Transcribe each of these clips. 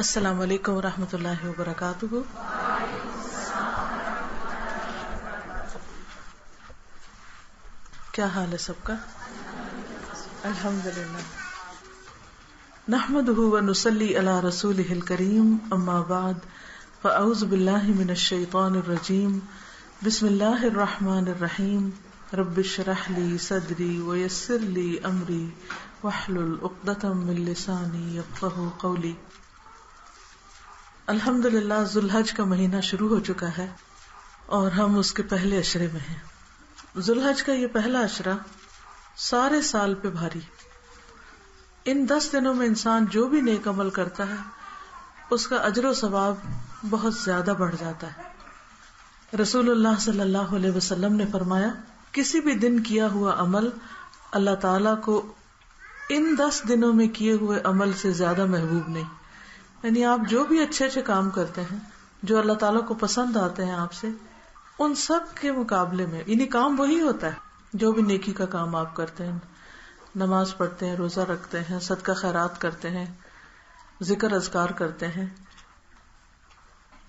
السلام علیکم ورحمۃ اللہ وبرکاتہ. کیا حال ہے سب کا؟ الحمدللہ. نحمده ونصلی علی رسولہ الکریم. اما بعد فاعوذ باللہ من الشیطان الرجیم. بسم اللہ الرحمن الرحیم. رب اشرح لی صدری ویسر لی امری واحلل عقدۃ من لسانی یفقہوا قولی. الحمدللہ ذو الحج کا مہینہ شروع ہو چکا ہے اور ہم اس کے پہلے عشرے میں ہیں. ذو الحج کا یہ پہلا عشرہ سارے سال پہ بھاری. ان 10 دنوں میں انسان جو بھی نیک عمل کرتا ہے اس کا اجر و ثواب بہت زیادہ بڑھ جاتا ہے. رسول اللہ صلی اللہ علیہ وسلم نے فرمایا کسی بھی دن کیا ہوا عمل اللہ تعالیٰ کو ان 10 دنوں میں کیے ہوئے عمل سے زیادہ محبوب نہیں. یعنی آپ جو بھی اچھے اچھے کام کرتے ہیں جو اللہ تعالیٰ کو پسند آتے ہیں آپ سے، ان سب کے مقابلے میں یعنی کام وہی ہوتا ہے جو بھی نیکی کا کام آپ کرتے ہیں. نماز پڑھتے ہیں، روزہ رکھتے ہیں، صدقہ خیرات کرتے ہیں، ذکر اذکار کرتے ہیں.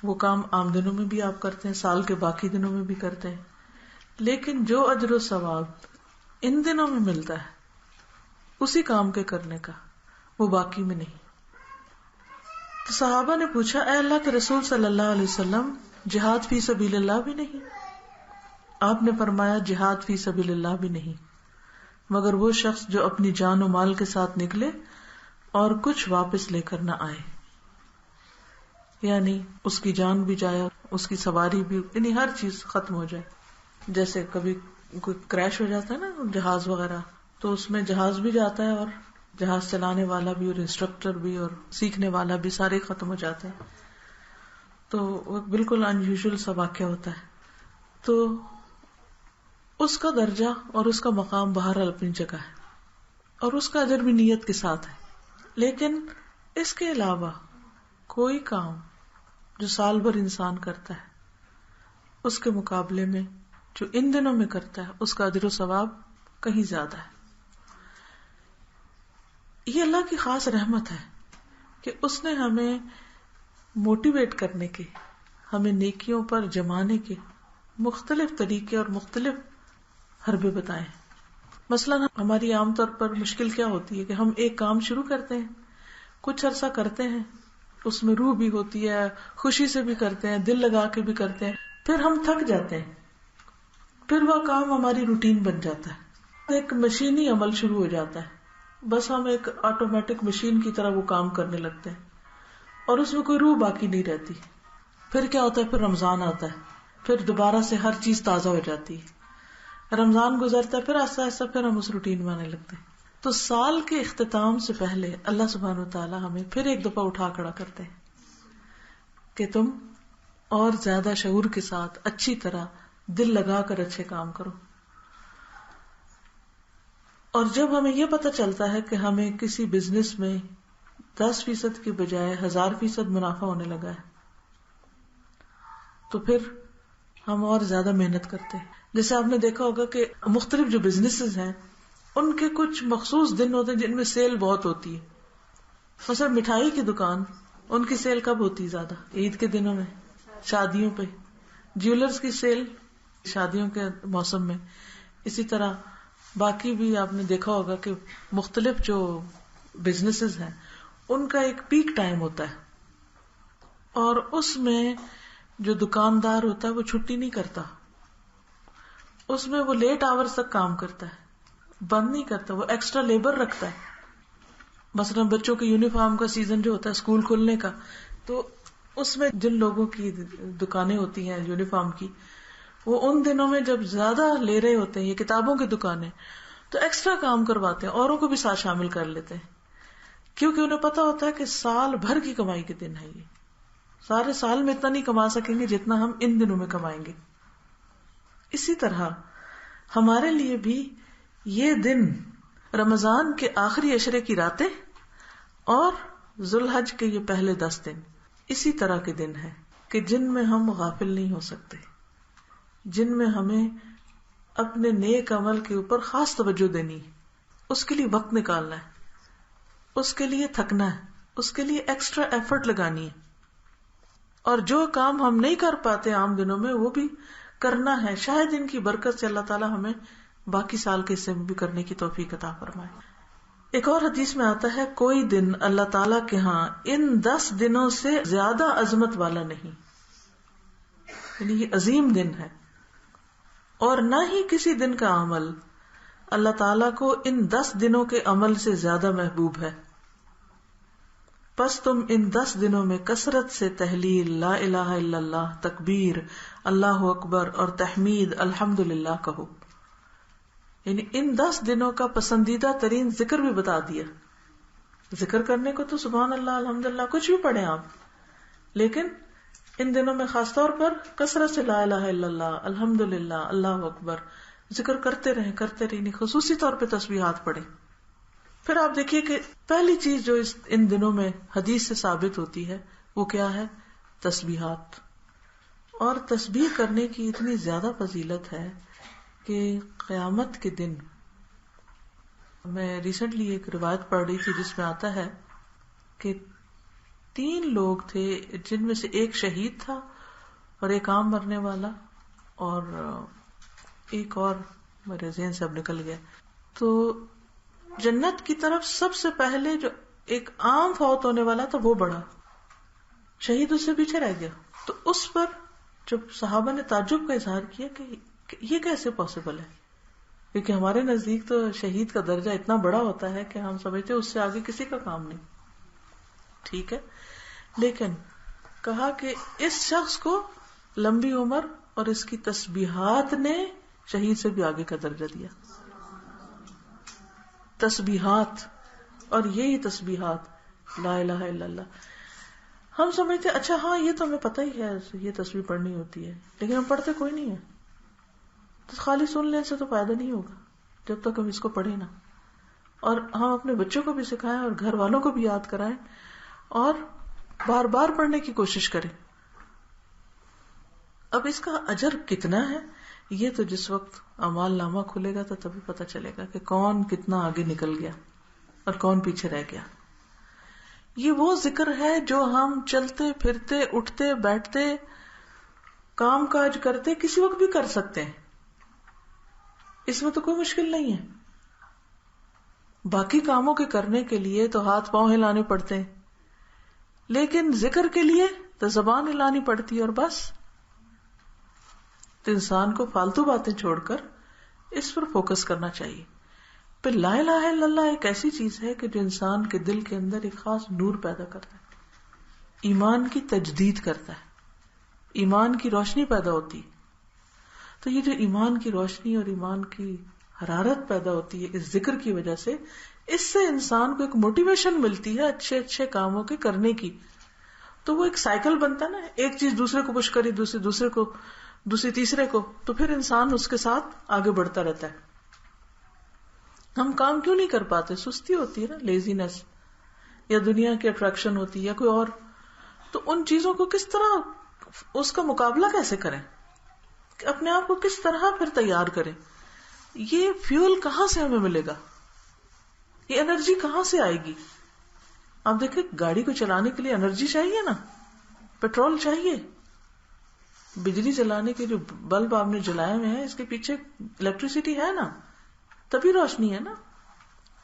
وہ کام عام دنوں میں بھی آپ کرتے ہیں، سال کے باقی دنوں میں بھی کرتے ہیں. لیکن جو اجر و ثواب ان دنوں میں ملتا ہے اسی کام کے کرنے کا، وہ باقی میں نہیں. تو صحابہ نے پوچھا اے اللہ کے رسول صلی اللہ علیہ وسلم، جہاد فی سبیل اللہ بھی نہیں؟ آپ نے فرمایا جہاد فی سبیل اللہ بھی نہیں مگر وہ شخص جو اپنی جان و مال کے ساتھ نکلے اور کچھ واپس لے کر نہ آئے. یعنی اس کی جان بھی جائے، اس کی سواری بھی، یعنی ہر چیز ختم ہو جائے. جیسے کبھی کوئی کریش ہو جاتا ہے نا جہاز وغیرہ، تو اس میں جہاز بھی جاتا ہے اور جہاز چلانے والا بھی اور انسٹرکٹر بھی اور سیکھنے والا بھی، سارے ختم ہو جاتے ہیں. تو وہ بالکل انیوژل سا واقعہ ہوتا ہے. تو اس کا درجہ اور اس کا مقام بہرحال اپنی جگہ ہے اور اس کا اجر بھی نیت کے ساتھ ہے. لیکن اس کے علاوہ کوئی کام جو سال بھر انسان کرتا ہے اس کے مقابلے میں جو ان دنوں میں کرتا ہے اس کا اجر و ثواب کہیں زیادہ ہے. یہ اللہ کی خاص رحمت ہے کہ اس نے ہمیں موٹیویٹ کرنے کے، ہمیں نیکیوں پر جمانے کے مختلف طریقے اور مختلف حربے بتائے. مثلا ہماری عام طور پر مشکل کیا ہوتی ہے کہ ہم ایک کام شروع کرتے ہیں، کچھ عرصہ کرتے ہیں، اس میں روح بھی ہوتی ہے، خوشی سے بھی کرتے ہیں، دل لگا کے بھی کرتے ہیں، پھر ہم تھک جاتے ہیں، پھر وہ کام ہماری روٹین بن جاتا ہے، ایک مشینی عمل شروع ہو جاتا ہے. بس ہم ایک آٹومیٹک مشین کی طرح وہ کام کرنے لگتے ہیں اور اس میں کوئی روح باقی نہیں رہتی. پھر کیا ہوتا ہے؟ پھر رمضان آتا ہے، پھر دوبارہ سے ہر چیز تازہ ہو جاتی ہے. رمضان گزرتا ہے، پھر آہستہ آہستہ پھر ہم اس روٹین میں آنے لگتے ہیں. تو سال کے اختتام سے پہلے اللہ سبحانہ وتعالی ہمیں پھر ایک دفعہ اٹھا کھڑا کرتے ہیں کہ تم اور زیادہ شعور کے ساتھ اچھی طرح دل لگا کر اچھے کام کرو. اور جب ہمیں یہ پتہ چلتا ہے کہ ہمیں کسی بزنس میں 10% کی بجائے 1000% منافع ہونے لگا ہے تو پھر ہم اور زیادہ محنت کرتے ہیں. جیسے آپ نے دیکھا ہوگا کہ مختلف جو بزنسز ہیں ان کے کچھ مخصوص دن ہوتے ہیں جن میں سیل بہت ہوتی ہے. مثلا مٹھائی کی دکان، ان کی سیل کب ہوتی ہے زیادہ؟ عید کے دنوں میں، شادیوں پہ. جیولرز کی سیل شادیوں کے موسم میں. اسی طرح باقی بھی آپ نے دیکھا ہوگا کہ مختلف جو بزنسز ہیں ان کا ایک پیک ٹائم ہوتا ہے اور اس میں جو دکاندار ہوتا ہے وہ چھٹی نہیں کرتا، اس میں وہ لیٹ آورز تک کام کرتا ہے، بند نہیں کرتا، وہ ایکسٹرا لیبر رکھتا ہے. مثلا بچوں کے یونیفارم کا سیزن جو ہوتا ہے اسکول کھلنے کا، تو اس میں جن لوگوں کی دکانیں ہوتی ہیں یونیفارم کی، وہ ان دنوں میں جب زیادہ لے رہے ہوتے ہیں، یہ کتابوں کی دکانیں، تو ایکسٹرا کام کرواتے ہیں، اوروں کو بھی ساتھ شامل کر لیتے ہیں، کیونکہ انہیں پتا ہوتا ہے کہ سال بھر کی کمائی کے دن ہے. یہ سارے سال میں اتنا نہیں کما سکیں گے جتنا ہم ان دنوں میں کمائیں گے. اسی طرح ہمارے لیے بھی یہ دن رمضان کے آخری عشرے کی راتیں اور ذو الحج کے یہ پہلے 10 دن اسی طرح کے دن ہیں کہ جن میں ہم غافل نہیں ہو سکتے، جن میں ہمیں اپنے نیک عمل کے اوپر خاص توجہ دینی ہے، اس کے لیے وقت نکالنا ہے، اس کے لیے تھکنا ہے، اس کے لیے ایکسٹرا ایفرٹ لگانی ہے. اور جو کام ہم نہیں کر پاتے عام دنوں میں وہ بھی کرنا ہے. شاید ان کی برکت سے اللہ تعالیٰ ہمیں باقی سال کے حصے میں بھی کرنے کی توفیق عطا فرمائے. ایک اور حدیث میں آتا ہے کوئی دن اللہ تعالیٰ کے ہاں ان 10 دنوں سے زیادہ عظمت والا نہیں، یعنی یہ عظیم دن ہے، اور نہ ہی کسی دن کا عمل اللہ تعالیٰ کو ان 10 دنوں کے عمل سے زیادہ محبوب ہے. پس تم ان 10 دنوں میں کثرت سے تحلیل، لا الہ الا اللہ، تکبیر، اللہ اکبر اور تحمید الحمدللہ کہو. یعنی ان 10 دنوں کا پسندیدہ ترین ذکر بھی بتا دیا. ذکر کرنے کو تو سبحان اللہ الحمدللہ کچھ بھی پڑھیں آپ، لیکن ان دنوں میں خاص طور پر کثرت سے لا الہ الا اللہ، الحمدللہ، اللہ اکبر ذکر کرتے رہیں، خصوصی طور پہ تسبیحات پڑھیں. پھر آپ دیکھیے کہ پہلی چیز جو ان دنوں میں حدیث سے ثابت ہوتی ہے وہ کیا ہے؟ تسبیحات. اور تسبیح کرنے کی اتنی زیادہ فضیلت ہے کہ قیامت کے دن، میں ریسنٹلی ایک روایت پڑھ رہی تھی جس میں آتا ہے کہ 3 لوگ تھے جن میں سے ایک شہید تھا اور ایک عام مرنے والا اور ایک اور میرے ذہن سے اب نکل گیا. تو جنت کی طرف سب سے پہلے جو ایک عام فوت ہونے والا تھا وہ بڑھا، شہید اس سے پیچھے رہ گیا. تو اس پر جب صحابہ نے تعجب کا اظہار کیا کہ یہ کیسے پاسبل ہے، کیونکہ ہمارے نزدیک تو شہید کا درجہ اتنا بڑا ہوتا ہے کہ ہم سمجھتے اس سے آگے کسی کا کام نہیں. ٹھیک ہے، لیکن کہا کہ اس شخص کو لمبی عمر اور اس کی تسبیحات نے شہید سے بھی آگے کا درجہ دیا. تسبیحات، اور یہی تسبیحات لا الہ الا اللہ. ہم سمجھتے اچھا ہاں یہ تو ہمیں پتہ ہی ہے یہ تسبیح پڑھنی ہوتی ہے، لیکن ہم پڑھتے کوئی نہیں ہے. تو خالی سن لینے سے تو فائدہ نہیں ہوگا جب تک ہم اس کو پڑھیں نا. اور ہم اپنے بچوں کو بھی سکھائیں اور گھر والوں کو بھی یاد کرائیں اور بار بار پڑھنے کی کوشش کریں. اب اس کا اجر کتنا ہے یہ تو جس وقت اعمال نامہ کھلے گا تو تبھی پتہ چلے گا کہ کون کتنا آگے نکل گیا اور کون پیچھے رہ گیا. یہ وہ ذکر ہے جو ہم چلتے پھرتے اٹھتے بیٹھتے کام کاج کرتے کسی وقت بھی کر سکتے ہیں، اس میں تو کوئی مشکل نہیں ہے. باقی کاموں کے کرنے کے لیے تو ہاتھ پاؤں ہلانے پڑتے ہیں، لیکن ذکر کے لیے تو زبان ہلانی پڑتی ہے اور بس. تو انسان کو فالتو باتیں چھوڑ کر اس پر فوکس کرنا چاہیے. پھر لا الہ الا اللہ ایک ایسی چیز ہے کہ جو انسان کے دل کے اندر ایک خاص نور پیدا کرتا ہے، ایمان کی تجدید کرتا ہے، ایمان کی روشنی پیدا ہوتی ہے. تو یہ جو ایمان کی روشنی اور ایمان کی حرارت پیدا ہوتی ہے اس ذکر کی وجہ سے، اس سے انسان کو ایک موٹیویشن ملتی ہے اچھے اچھے کاموں کے کرنے کی. تو وہ ایک سائیکل بنتا ہے نا، ایک چیز دوسرے کو پش کری، دوسرے کو، دوسری تیسرے کو، تو پھر انسان اس کے ساتھ آگے بڑھتا رہتا ہے. ہم کام کیوں نہیں کر پاتے؟ سستی ہوتی ہے نا، لیزینس، یا دنیا کی اٹریکشن ہوتی ہے یا کوئی اور. تو ان چیزوں کو کس طرح اس کا مقابلہ کیسے کریں، اپنے آپ کو کس طرح پھر تیار کریں؟ یہ فیول کہاں سے ہمیں ملے گا؟ یہ انرجی کہاں سے آئے گی؟ آپ دیکھیں گاڑی کو چلانے کے لیے انرجی چاہیے نا، پیٹرول چاہیے. بجلی جلانے کے جو بلب آپ نے جلائے ہوئے ہیں اس کے پیچھے الیکٹریسٹی ہے نا، تبھی روشنی ہے نا.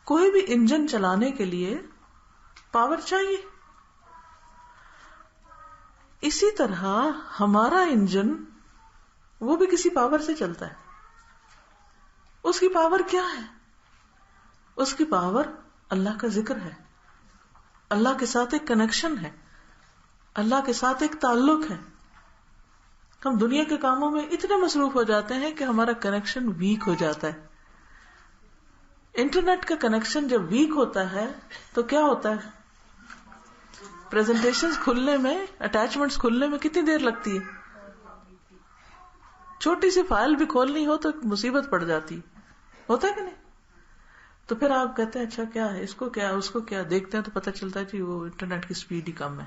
کوئی بھی انجن چلانے کے لیے پاور چاہیے. اسی طرح ہمارا انجن وہ بھی کسی پاور سے چلتا ہے. اس کی پاور کیا ہے؟ اس کی پاور اللہ کا ذکر ہے، اللہ کے ساتھ ایک کنیکشن ہے، اللہ کے ساتھ ایک تعلق ہے. ہم دنیا کے کاموں میں اتنے مصروف ہو جاتے ہیں کہ ہمارا کنیکشن ویک ہو جاتا ہے. انٹرنیٹ کا کنیکشن جب ویک ہوتا ہے تو کیا ہوتا ہے؟ پریزنٹیشنز کھلنے میں، اٹیچمنٹس کھلنے میں کتنی دیر لگتی ہے؟ چھوٹی سی فائل بھی کھولنی ہو تو مصیبت پڑ جاتی. ہوتا ہے کہ نہیں؟ تو پھر آپ کہتے ہیں اچھا کیا ہے، اس کو کیا، اس کو کیا، دیکھتے ہیں تو پتہ چلتا ہے کہ وہ انٹرنیٹ کی سپیڈ ہی کم ہے.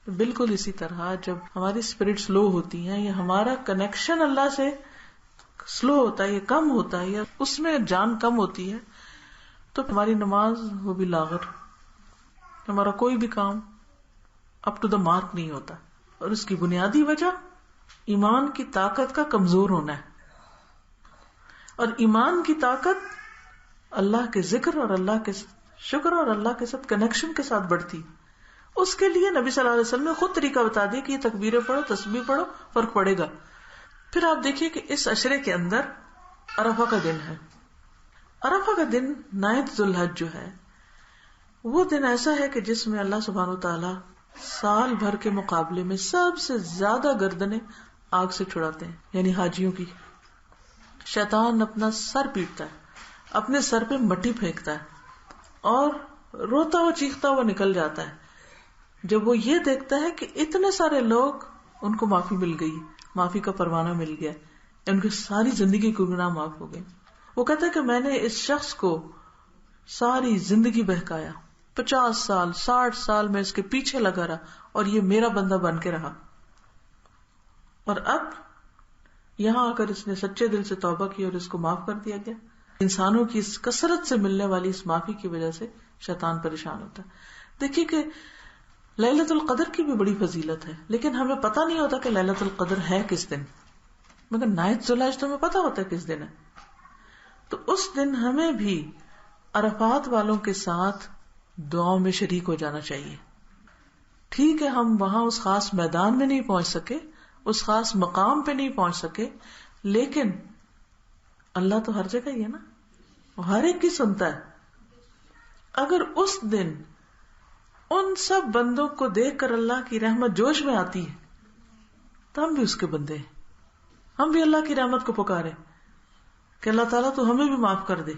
بالکل اسی طرح جب ہماری اسپرٹ سلو ہوتی ہیں یا ہمارا کنیکشن اللہ سے سلو ہوتا ہے یا کم ہوتا ہے یا اس میں جان کم ہوتی ہے تو ہماری نماز وہ بھی لاغر، ہمارا کوئی بھی کام اپ ٹو دا مارک نہیں ہوتا، اور اس کی بنیادی وجہ ایمان کی طاقت کا کمزور ہونا ہے. اور ایمان کی طاقت اللہ کے ذکر اور اللہ کے شکر اور اللہ کے ساتھ کنیکشن کے ساتھ بڑھتی. اس کے لیے نبی صلی اللہ علیہ وسلم نے خود طریقہ بتا دیا کہ یہ تکبیریں پڑھو، تسبیح پڑھو، فرق پڑے گا. پھر آپ دیکھیے کہ اس عشرے کے اندر عرفہ کا دن ہے. عرفہ کا دن 9 ذی الحج جو ہے وہ دن ایسا ہے کہ جس میں اللہ سبحانہ وتعالی سال بھر کے مقابلے میں سب سے زیادہ گردنیں آگ سے چھڑاتے ہیں، یعنی حاجیوں کی. شیطان اپنا سر پیٹتا ہے، اپنے سر پہ مٹی پھینکتا ہے اور روتا ہوا چیختا ہوا نکل جاتا ہے جب وہ یہ دیکھتا ہے کہ اتنے سارے لوگ ان کو معافی مل گئی، معافی کا پروانہ مل گیا، ان کی ساری زندگی کے گناہ معاف ہو گئے. وہ کہتا ہے کہ میں نے اس شخص کو ساری زندگی بہکایا، 50 سال 60 سال میں اس کے پیچھے لگا رہا اور یہ میرا بندہ بن کے رہا، اور اب یہاں آ کر اس نے سچے دل سے توبہ کی اور اس کو معاف کر دیا گیا. انسانوں کی اس کثرت سے ملنے والی اس معافی کی وجہ سے شیطان پریشان ہوتا ہے. دیکھیے کہ لیلۃ القدر کی بھی بڑی فضیلت ہے، لیکن ہمیں پتہ نہیں ہوتا کہ لیلۃ القدر ہے کس دن، مگر 9 ذی الحج تو ہمیں پتہ ہوتا ہے کس دن ہے. تو اس دن ہمیں بھی عرفات والوں کے ساتھ دعاؤں میں شریک ہو جانا چاہیے. ٹھیک ہے ہم وہاں اس خاص میدان میں نہیں پہنچ سکے، اس خاص مقام پہ نہیں پہنچ سکے، لیکن اللہ تو ہر جگہ ہی ہے نا، وہ ہر ایک کی سنتا ہے. اگر اس دن ان سب بندوں کو دیکھ کر اللہ کی رحمت جوش میں آتی ہے تو ہم بھی اس کے بندے ہیں، ہم بھی اللہ کی رحمت کو پکارے کہ اللہ تعالیٰ تو ہمیں بھی معاف کر دے.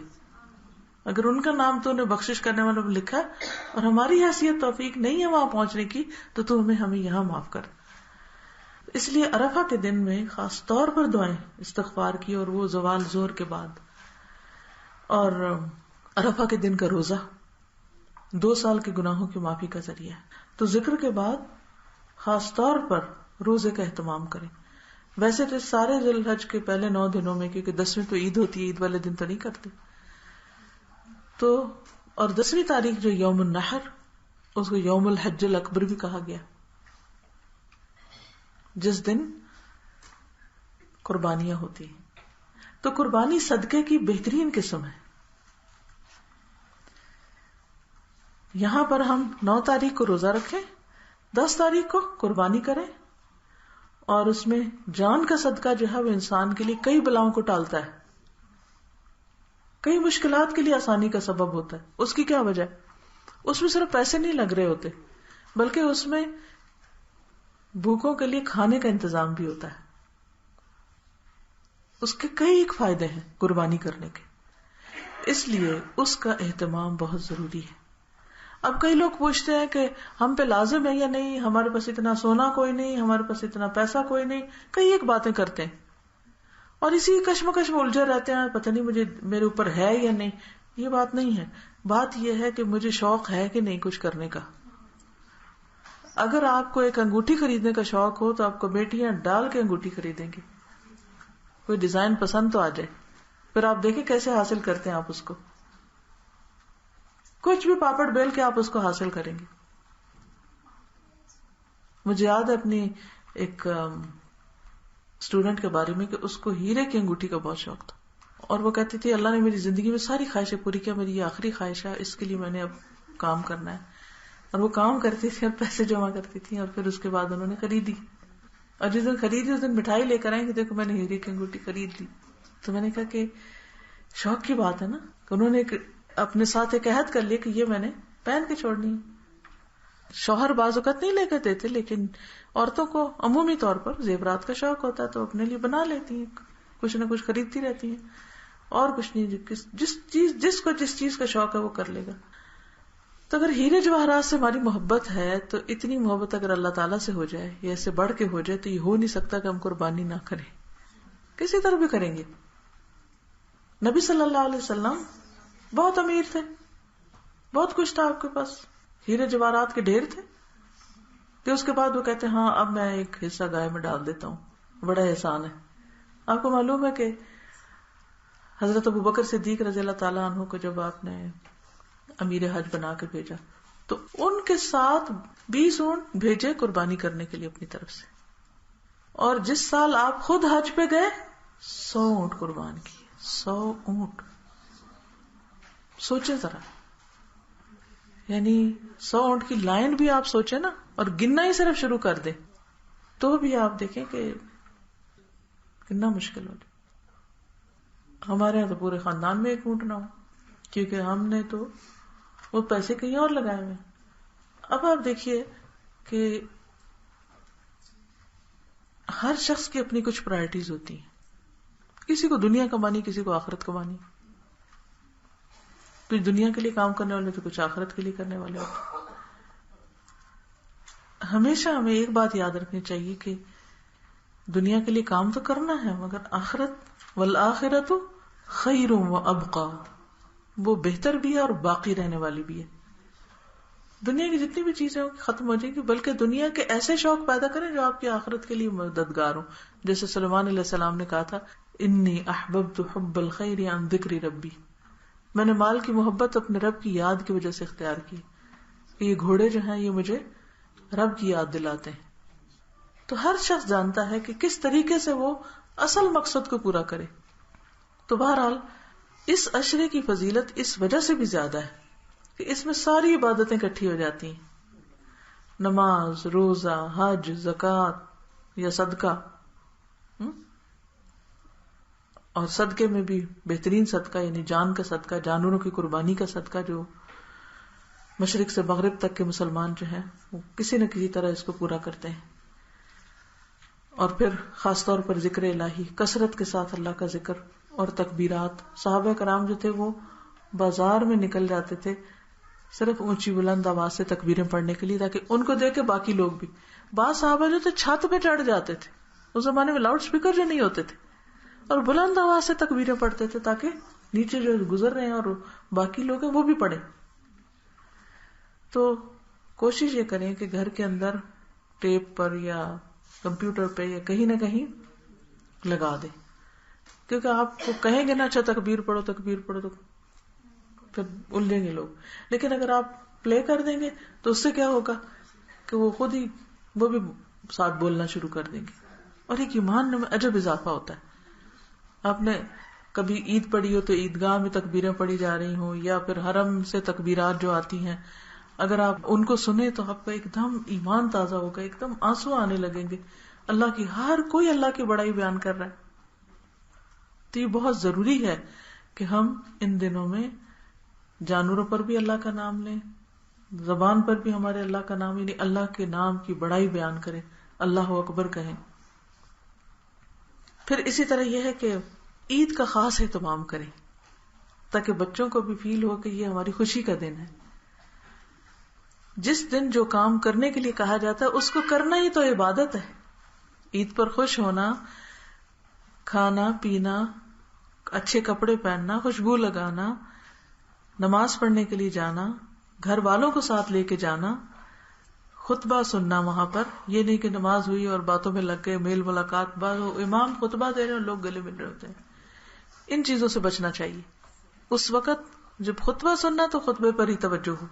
اگر ان کا نام تو نے بخشش کرنے والوں میں لکھا ہے اور ہماری حیثیت توفیق نہیں ہے وہاں پہنچنے کی، تو تو ہمیں یہاں معاف کر. اس لیے عرفہ کے دن میں خاص طور پر دعائیں استغفار کی، اور وہ زوال ظہر کے بعد. اور عرفہ کے دن کا روزہ 2 سال کے گناہوں کی معافی کا ذریعہ ہے. تو ذکر کے بعد خاص طور پر روزے کا اہتمام کریں. ویسے تو سارے ذی الحج کے پہلے 9 دنوں میں، کیونکہ 10ویں تو عید ہوتی ہے، عید والے دن تو نہیں کرتے، تو اور 10ویں تاریخ جو یوم النحر، اس کو یوم الحج الاکبر بھی کہا گیا، جس دن قربانیاں ہوتی ہیں. تو قربانی صدقے کی بہترین قسم ہے. یہاں پر ہم 9 تاریخ کو روزہ رکھیں، 10 تاریخ کو قربانی کریں، اور اس میں جان کا صدقہ جو ہے وہ انسان کے لیے کئی بلاؤں کو ٹالتا ہے، کئی مشکلات کے لیے آسانی کا سبب ہوتا ہے. اس کی کیا وجہ ہے؟ اس میں صرف پیسے نہیں لگ رہے ہوتے، بلکہ اس میں بھوکوں کے لیے کھانے کا انتظام بھی ہوتا ہے. اس کے کئی ایک فائدے ہیں قربانی کرنے کے، اس لیے اس کا اہتمام بہت ضروری ہے. اب کئی لوگ پوچھتے ہیں کہ ہم پہ لازم ہے یا نہیں، ہمارے پاس اتنا سونا کوئی نہیں، ہمارے پاس اتنا پیسہ کوئی نہیں، کئی ایک باتیں کرتے ہیں اور اسی کشمکش میں الجھے رہتے ہیں، پتہ نہیں مجھے میرے اوپر ہے یا نہیں. یہ بات نہیں ہے. بات یہ ہے کہ مجھے شوق ہے کہ نہیں کچھ کرنے کا. اگر آپ کو ایک انگوٹھی خریدنے کا شوق ہو تو آپ کو بیٹیاں ڈال کے انگوٹھی خریدیں گے، کوئی ڈیزائن پسند تو آ جائے، پھر آپ دیکھیں کیسے حاصل کرتے ہیں آپ اس کو. کچھ بھی پاپڑ بیل کے آپ اس کو حاصل کریں گے. مجھے یاد ہے اپنی ایک اسٹوڈنٹ کے بارے میں کہ اس کو ہیرے کی انگوٹھی کا بہت شوق تھا، اور وہ کہتی تھی اللہ نے میری زندگی میں ساری خواہشیں پوری کیا، میری یہ آخری خواہش ہے، اس کے لیے میں نے اب کام کرنا ہے. اور وہ کام کرتی تھی اور پیسے جمع کرتی تھی، اور پھر اس کے بعد انہوں نے خریدی، اور جس دن خریدی اس دن مٹھائی لے کر آئیں کہ دیکھو میں نے ہیرے کی انگوٹھی خرید لی. تو میں نے کہا کہ شوق کی بات ہے نا، انہوں نے اپنے ساتھ ایک عہد کر لیا کہ یہ میں نے پہن کے چھوڑنی ہے. شوہر بعض اوقات نہیں لے کر دیتے، لیکن عورتوں کو عمومی طور پر زیورات کا شوق ہوتا ہے تو اپنے لیے بنا لیتی ہیں، کچھ نہ کچھ خریدتی رہتی ہیں، اور کچھ نہیں، جس کو جس چیز کا شوق ہے وہ کر لے گا. تو اگر ہیرے جواہرات سے ہماری محبت ہے تو اتنی محبت اگر اللہ تعالیٰ سے ہو جائے یا اس سے بڑھ کے ہو جائے تو یہ ہو نہیں سکتا کہ ہم قربانی نہ کریں، کسی طرح بھی کریں گے. نبی صلی اللہ علیہ وسلم بہت امیر تھے، بہت کچھ تھا آپ کے پاس، ہیرے جواہرات کے ڈھیر تھے، کہ اس کے بعد وہ کہتے ہیں ہاں اب میں ایک حصہ گائے میں ڈال دیتا ہوں، بڑا احسان ہے. آپ کو معلوم ہے کہ حضرت ابوبکر صدیق رضی اللہ تعالیٰ عنہ کو جب آپ نے امیر حج بنا کے بھیجا تو ان کے ساتھ 20 اونٹ بھیجے قربانی کرنے کے لیے اپنی طرف سے. اور جس سال آپ خود حج پہ گئے 100 اونٹ قربان کیے. 100 اونٹ. سوچے ذرا, یعنی 100 اونٹ کی لائن بھی آپ سوچے نا, اور گننا ہی صرف شروع کر دیں تو بھی آپ دیکھیں کہ کتنا مشکل ہو جائے. ہمارے یہاں تو پورے خاندان میں 1 اونٹ نہ ہو, کیونکہ ہم نے تو وہ پیسے کہیں اور لگائے ہوئے. اب آپ دیکھیے کہ ہر شخص کی اپنی کچھ پرائرٹیز ہوتی ہیں. کسی کو دنیا کمانی, کسی کو آخرت کمانی. کچھ دنیا کے لیے کام کرنے والے تو کچھ آخرت کے لیے کرنے والے ہوتے. ہمیشہ ہمیں ایک بات یاد رکھنی چاہیے کہ دنیا کے لیے کام تو کرنا ہے, مگر آخرت والآخرۃ خیر وابقیٰ, وہ بہتر بھی ہے اور باقی رہنے والی بھی ہے. دنیا کی جتنی بھی چیزیں ختم ہو جائیں گی, بلکہ دنیا کے ایسے شوق پیدا کریں جو آپ کی آخرت کے لیے مددگار ہوں. جیسے سلیمان علیہ السلام نے کہا تھا, انی احببت حب الخیر عن ذکر ربی, میں نے مال کی محبت اپنے رب کی یاد کی وجہ سے اختیار کی. کہ یہ گھوڑے جو ہیں یہ مجھے رب کی یاد دلاتے ہیں. تو ہر شخص جانتا ہے کہ کس طریقے سے وہ اصل مقصد کو پورا کرے. تو بہرحال اس عشرے کی فضیلت اس وجہ سے بھی زیادہ ہے کہ اس میں ساری عبادتیں اکٹھی ہو جاتی ہیں. نماز, روزہ, حج, زکوٰۃ یا صدقہ. اور صدقے میں بھی بہترین صدقہ یعنی جان کا صدقہ, جانوروں کی قربانی کا صدقہ, جو مشرق سے مغرب تک کے مسلمان جو ہیں وہ کسی نہ کسی طرح اس کو پورا کرتے ہیں. اور پھر خاص طور پر ذکر الہی, کثرت کے ساتھ اللہ کا ذکر اور تکبیرات. صحابہ کرام جو تھے وہ بازار میں نکل جاتے تھے صرف اونچی بلند آواز سے تکبیریں پڑھنے کے لیے, تاکہ ان کو دیکھ کے باقی لوگ بھی. بعض صحابہ جو تھے چھت پہ چڑھ جاتے تھے, اس زمانے میں لاؤڈ سپیکر جو نہیں ہوتے تھے, اور بلند آواز سے تکبیریں پڑھتے تھے تاکہ نیچے جو گزر رہے ہیں اور باقی لوگ ہیں وہ بھی پڑھیں. تو کوشش یہ کریں کہ گھر کے اندر ٹیپ پر یا کمپیوٹر پہ یا کہیں نہ کہیں لگا دیں, کیونکہ آپ کو کہیں گے نا اچھا تکبیر پڑھو تکبیر پڑھو تو پھر الجھیں گے لوگ. لیکن اگر آپ پلے کر دیں گے تو اس سے کیا ہوگا کہ وہ خود ہی وہ بھی ساتھ بولنا شروع کر دیں گے, اور ایک ایمان میں عجب اضافہ ہوتا ہے. آپ نے کبھی عید پڑھی ہو تو عیدگاہ میں تکبیریں پڑھی جا رہی ہوں, یا پھر حرم سے تکبیرات جو آتی ہیں, اگر آپ ان کو سنیں تو آپ کا ایک دم ایمان تازہ ہوگا, ایک دم آنسو آنے لگیں گے. اللہ کی, ہر کوئی اللہ کی بڑائی بیان کر رہا ہے. تو یہ بہت ضروری ہے کہ ہم ان دنوں میں جانوروں پر بھی اللہ کا نام لیں, زبان پر بھی ہمارے اللہ کا نام, یعنی اللہ کے نام کی بڑائی بیان کریں, اللہ اکبر کہیں. پھر اسی طرح یہ ہے کہ عید کا خاص اہتمام کریں تاکہ بچوں کو بھی فیل ہو کہ یہ ہماری خوشی کا دن ہے. جس دن جو کام کرنے کے لیے کہا جاتا ہے اس کو کرنا ہی تو عبادت ہے. عید پر خوش ہونا, کھانا پینا, اچھے کپڑے پہننا, خوشبو لگانا, نماز پڑھنے کے لیے جانا, گھر والوں کو ساتھ لے کے جانا, خطبہ سننا وہاں پر. یہ نہیں کہ نماز ہوئی اور باتوں میں لگ گئے, میل ملاقات, امام خطبہ دے رہے ہیں لوگ گلے مل رہے ہوتے ہیں. ان چیزوں سے بچنا چاہیے. اس وقت جب خطبہ سننا تو خطبے پر ہی توجہ ہو,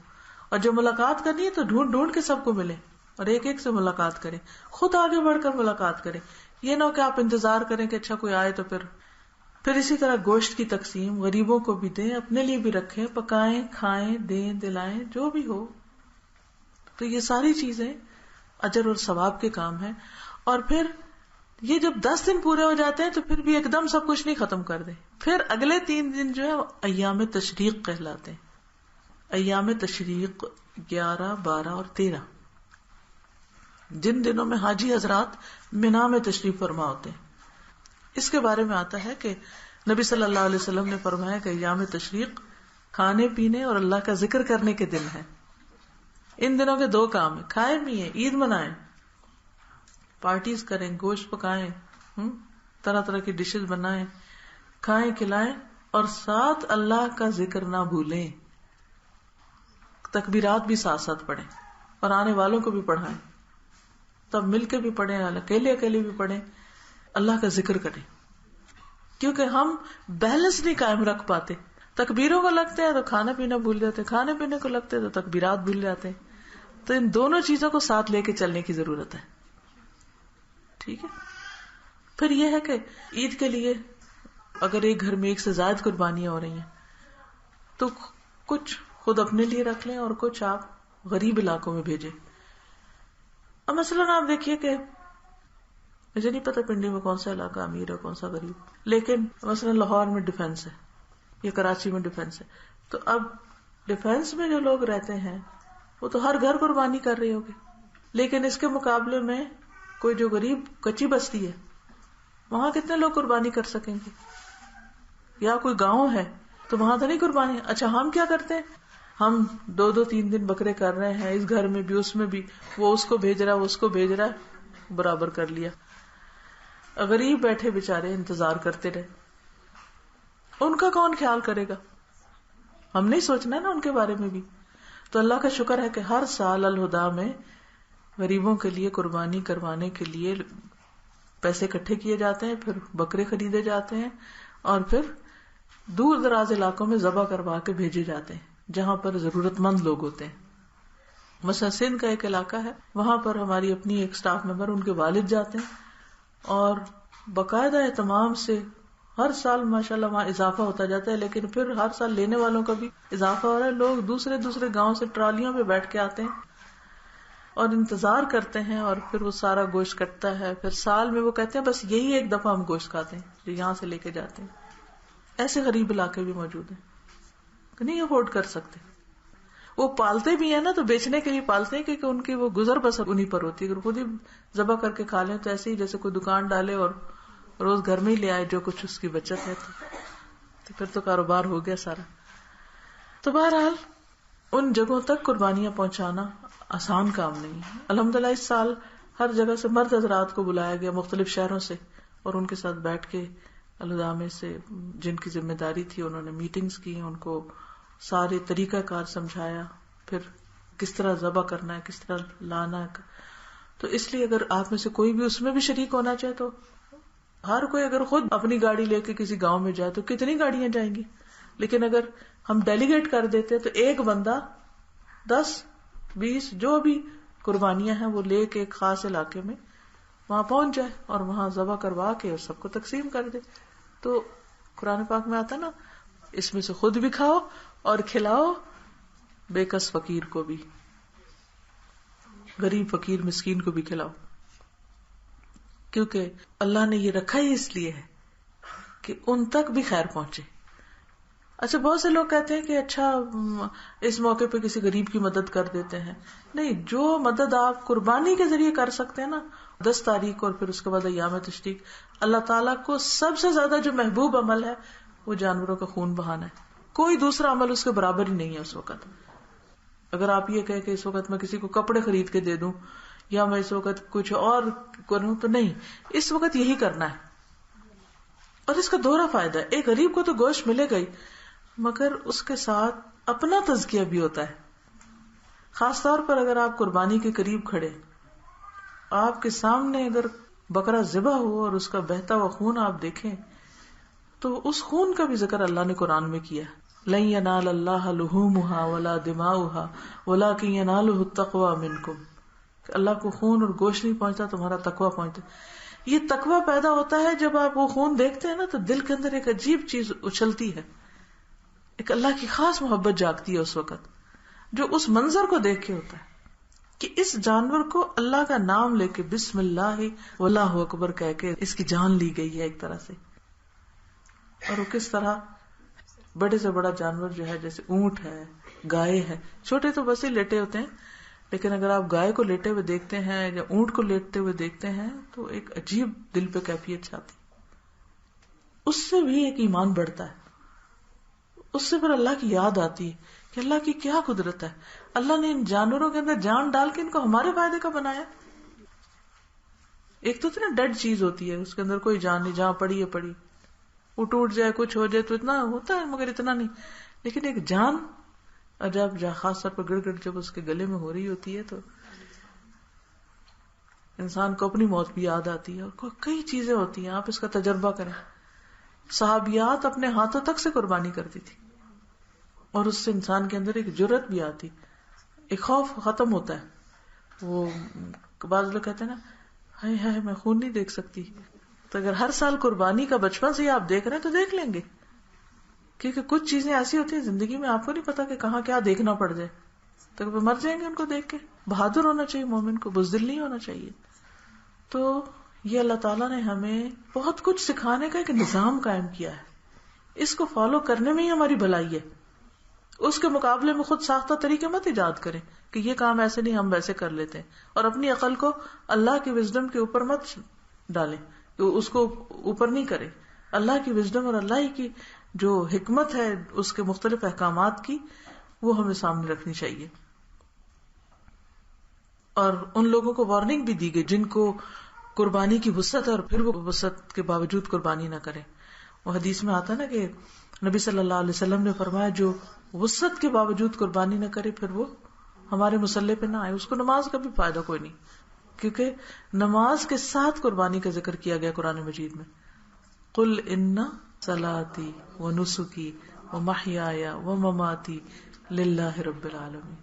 اور جو ملاقات کرنی ہے تو ڈھونڈ ڈھونڈ کے سب کو ملے اور ایک ایک سے ملاقات کریں, خود آگے بڑھ کر ملاقات کریں. یہ نہ ہو کہ آپ انتظار کریں کہ اچھا کوئی آئے تو پھر اسی طرح گوشت کی تقسیم غریبوں کو بھی دیں, اپنے لیے بھی رکھیں, پکائیں, کھائیں, دیں, دلائیں, جو بھی ہو. تو یہ ساری چیزیں اجر اور ثواب کے کام ہیں. اور پھر یہ جب 10 دن پورے ہو جاتے ہیں تو پھر بھی ایک دم سب کچھ نہیں ختم کر دیں. پھر اگلے 3 دن جو ہے ایام تشریق کہلاتے ہیں. ایام تشریق 11, 12 اور 13, جن دنوں میں حاجی حضرات مینا میں تشریف فرما ہوتے ہیں. اس کے بارے میں آتا ہے کہ نبی صلی اللہ علیہ وسلم نے فرمایا کہ ایام تشریق کھانے پینے اور اللہ کا ذکر کرنے کے دن ہے. ان دنوں کے 2 کام ہیں, کھائیں پیئیں, عید منائیں, پارٹیز کریں, گوشت پکائیں, طرح طرح کی ڈشز بنائیں, کھائیں کھلائیں, اور ساتھ اللہ کا ذکر نہ بھولیں. تکبیرات بھی ساتھ ساتھ پڑھیں اور آنے والوں کو بھی پڑھائیں, تب مل کے بھی پڑھیں, اکیلے اکیلے بھی پڑھیں, اللہ کا ذکر کریں. کیونکہ ہم بیلنس نہیں قائم رکھ پاتے. تکبیروں کو لگتے ہیں تو کھانا پینا بھول جاتے ہیں، کھانے پینے کو لگتے ہیں تو تکبیرات بھول جاتے ہیں. تو ان دونوں چیزوں کو ساتھ لے کے چلنے کی ضرورت ہے. ٹھیک ہے. پھر یہ ہے کہ عید کے لیے اگر ایک گھر میں ایک سے زائد قربانیاں ہو رہی ہیں تو کچھ خود اپنے لیے رکھ لیں اور کچھ آپ غریب علاقوں میں بھیجیں. اب مثلاً آپ دیکھیے کہ مجھے نہیں پتا پنڈی میں کون سا علاقہ امیر ہے کون سا غریب, لیکن مثلا لاہور میں ڈیفینس ہے یا کراچی میں ڈیفینس ہے, تو اب ڈیفینس میں جو لوگ رہتے ہیں وہ تو ہر گھر قربانی کر رہے ہوگے, لیکن اس کے مقابلے میں کوئی جو غریب کچی بستی ہے وہاں کتنے لوگ قربانی کر سکیں گے؟ یا کوئی گاؤں ہے تو وہاں تو نہیں قربانی. اچھا ہم کیا کرتے ہیں, ہم 2-3 دن بکرے کر رہے ہیں, اس گھر میں بھی اس میں بھی, وہ اس کو بھیج رہا ہے وہ اس کو بھیج رہا ہے, برابر کر لیا. غریب بیٹھے بےچارے انتظار کرتے رہے, ان کا کون خیال کرے گا؟ ہم نہیں سوچنا نا ان کے بارے میں بھی. تو اللہ کا شکر ہے کہ ہر سال الہدا میں غریبوں کے لیے قربانی کروانے کے لیے پیسے اکٹھے کیے جاتے ہیں, پھر بکرے خریدے جاتے ہیں اور پھر دور دراز علاقوں میں ذبح کروا کے بھیجے جاتے ہیں جہاں پر ضرورت مند لوگ ہوتے ہیں. مثلا سندھ کا ایک علاقہ ہے, وہاں پر ہماری اپنی ایک سٹاف ممبر ان کے والد جاتے ہیں اور باقاعدہ اہتمام سے ہر سال ماشاءاللہ وہاں اضافہ ہوتا جاتا ہے, لیکن پھر ہر سال لینے والوں کا بھی اضافہ ہو رہا ہے. لوگ دوسرے گاؤں سے ٹرالیوں پہ بیٹھ کے آتے ہیں اور انتظار کرتے ہیں, اور پھر وہ سارا گوشت کٹتا ہے. پھر سال میں وہ کہتے ہیں بس یہی ایک دفعہ ہم گوشت کھاتے ہیں جو یہاں سے لے کے جاتے ہیں. ایسے غریب علاقے بھی موجود ہیں کہ نہیں افورڈ کر سکتے. وہ پالتے بھی ہیں نا تو بیچنے کے لیے پالتے ہیں کیونکہ ان کی وہ گزر بسر انہیں پر ہوتی ہے. اگر خود ہی ذبح کر کے کھا لیں تو ایسے ہی جیسے کوئی دکان ڈالے اور روز گھر میں ہی لے آئے جو کچھ اس کی بچت ہے, تو پھر تو کاروبار ہو گیا سارا. تو بہرحال ان جگہوں تک قربانیاں پہنچانا آسان کام نہیں ہے. الحمدللہ اس سال ہر جگہ سے مرد حضرات کو بلایا گیا مختلف شہروں سے, اور ان کے ساتھ بیٹھ کے الہدا میں سے جن کی ذمہ داری تھی انہوں نے میٹنگز کی, ان کو سارے طریقہ کار سمجھایا, پھر کس طرح ذبح کرنا ہے, کس طرح لانا ہے. تو اس لیے اگر آپ میں سے کوئی بھی اس میں بھی شریک ہونا چاہے تو ہر کوئی اگر خود اپنی گاڑی لے کے کسی گاؤں میں جائے تو کتنی گاڑیاں جائیں گی, لیکن اگر ہم ڈیلیگیٹ کر دیتے تو ایک بندہ 10-20 جو بھی قربانیاں ہیں وہ لے کے ایک خاص علاقے میں وہاں پہنچ جائے اور وہاں ذبح کروا کے اور سب کو تقسیم کر دے. تو قرآن پاک میں آتا نا, اس میں سے خود بھی کھاؤ اور کھلاؤ بے کس فقیر کو بھی, غریب فقیر مسکین کو بھی کھلاؤ, کیونکہ اللہ نے یہ رکھا ہی اس لیے ہے کہ ان تک بھی خیر پہنچے. اچھا بہت سے لوگ کہتے ہیں کہ اچھا اس موقع پہ کسی غریب کی مدد کر دیتے ہیں. نہیں, جو مدد آپ قربانی کے ذریعے کر سکتے ہیں نا 10 تاریخ اور پھر اس کے بعد ایام تشریق, اللہ تعالیٰ کو سب سے زیادہ جو محبوب عمل ہے وہ جانوروں کا خون بہانا ہے. کوئی دوسرا عمل اس کے برابر ہی نہیں ہے اس وقت. اگر آپ یہ کہیں کہ اس وقت میں کسی کو کپڑے خرید کے دے دوں یا میں اس وقت کچھ اور کروں, تو نہیں, اس وقت یہی کرنا ہے. اور اس کا دوہرا فائدہ ہے, ایک غریب کو تو گوشت ملے گا ہی, مگر اس کے ساتھ اپنا تزکیہ بھی ہوتا ہے. خاص طور پر اگر آپ قربانی کے قریب کھڑے, آپ کے سامنے اگر بکرا ذبح ہو اور اس کا بہتا ہوا خون آپ دیکھیں تو اس خون کا بھی ذکر اللہ نے قرآن میں کیا. لن ینال اللہ لحومها ولا دماؤها ولکن ینالہ التقوی منکم, کہ اللہ کو خون اور گوشت نہیں پہنچتا, تمہارا تقوی پہنچتا. یہ تقوی پیدا ہوتا ہے جب آپ وہ خون دیکھتے ہیں نا تو دل کے اندر ایک عجیب چیز اچھلتی ہے, ایک اللہ کی خاص محبت جاگتی ہے اس وقت, جو اس منظر کو دیکھ کے ہوتا ہے کہ اس جانور کو اللہ کا نام لے کے بسم اللہ واللہ اکبر کہہ کے اس کی جان لی گئی ہے ایک طرح سے. اور وہ کس طرح بڑے سے بڑا جانور جو ہے جیسے اونٹ ہے, گائے ہے, چھوٹے تو بس ہی لیٹے ہوتے ہیں, لیکن اگر آپ گائے کو لیٹے ہوئے دیکھتے ہیں یا اونٹ کو لیٹتے ہوئے دیکھتے ہیں تو ایک عجیب دل پہ کیفیت چھاتی, اس سے بھی ایک ایمان بڑھتا ہے, اس سے پھر اللہ کی یاد آتی ہے کہ اللہ کی کیا قدرت ہے, اللہ نے ان جانوروں کے اندر جان ڈال کے ان کو ہمارے فائدے کا بنایا. ایک تو اتنا ڈیڈ چیز ہوتی ہے اس کے اندر کوئی جان نہیں, جہاں پڑی ہے پڑی, وہ ٹوٹ جائے کچھ ہو جائے تو اتنا ہوتا ہے مگر اتنا نہیں. لیکن ایک جان, اور جب خاص طور پر گڑ گڑ جب اس کے گلے میں ہو رہی ہوتی ہے تو انسان کو اپنی موت بھی یاد آتی ہے. اور کئی چیزیں ہوتی ہیں, آپ اس کا تجربہ کریں. صحابیات اپنے ہاتھوں تک سے قربانی کرتی تھی, اور اس سے انسان کے اندر ایک جرأت بھی آتی, ایک خوف ختم ہوتا ہے. وہ بعض لوگ کہتے ہیں نا ہائے ہائے میں خون نہیں دیکھ سکتی, تو اگر ہر سال قربانی کا بچپن سے ہی آپ دیکھ رہے ہیں تو دیکھ لیں گے, کیونکہ کچھ چیزیں ایسی ہوتی ہیں زندگی میں آپ کو نہیں پتا کہ کہاں کیا دیکھنا پڑ جائے, تو مر جائیں گے ان کو دیکھ کے. بہادر ہونا چاہیے مومن کو, بزدل نہیں ہونا چاہیے. تو یہ اللہ تعالیٰ نے ہمیں بہت کچھ سکھانے کا ایک نظام قائم کیا ہے, اس کو فالو کرنے میں ہی ہماری بھلائی ہے. اس کے مقابلے میں خود ساختہ طریقے مت ایجاد کریں کہ یہ کام ایسے نہیں ہم ویسے کر لیتے ہیں, اور اپنی عقل کو اللہ کی وزڈم کے اوپر مت ڈالیں, اس کو اوپر نہیں کریں. اللہ کی وزڈم اور اللہ کی جو حکمت ہے اس کے مختلف احکامات کی, وہ ہمیں سامنے رکھنی چاہیے. اور ان لوگوں کو وارننگ بھی دی گئی جن کو قربانی کی وسعت ہے اور پھر وہ وسعت کے باوجود قربانی نہ کریں. وہ حدیث میں آتا نا کہ نبی صلی اللہ علیہ وسلم نے فرمایا جو وسعت کے باوجود قربانی نہ کرے پھر وہ ہمارے مصلی پہ نہ آئے, اس کو نماز کا بھی فائدہ کوئی نہیں, کیونکہ نماز کے ساتھ قربانی کا ذکر کیا گیا قرآن مجید میں. قل ان صلاتی و نسکی و محیای و مماتی للہ رب العالمین,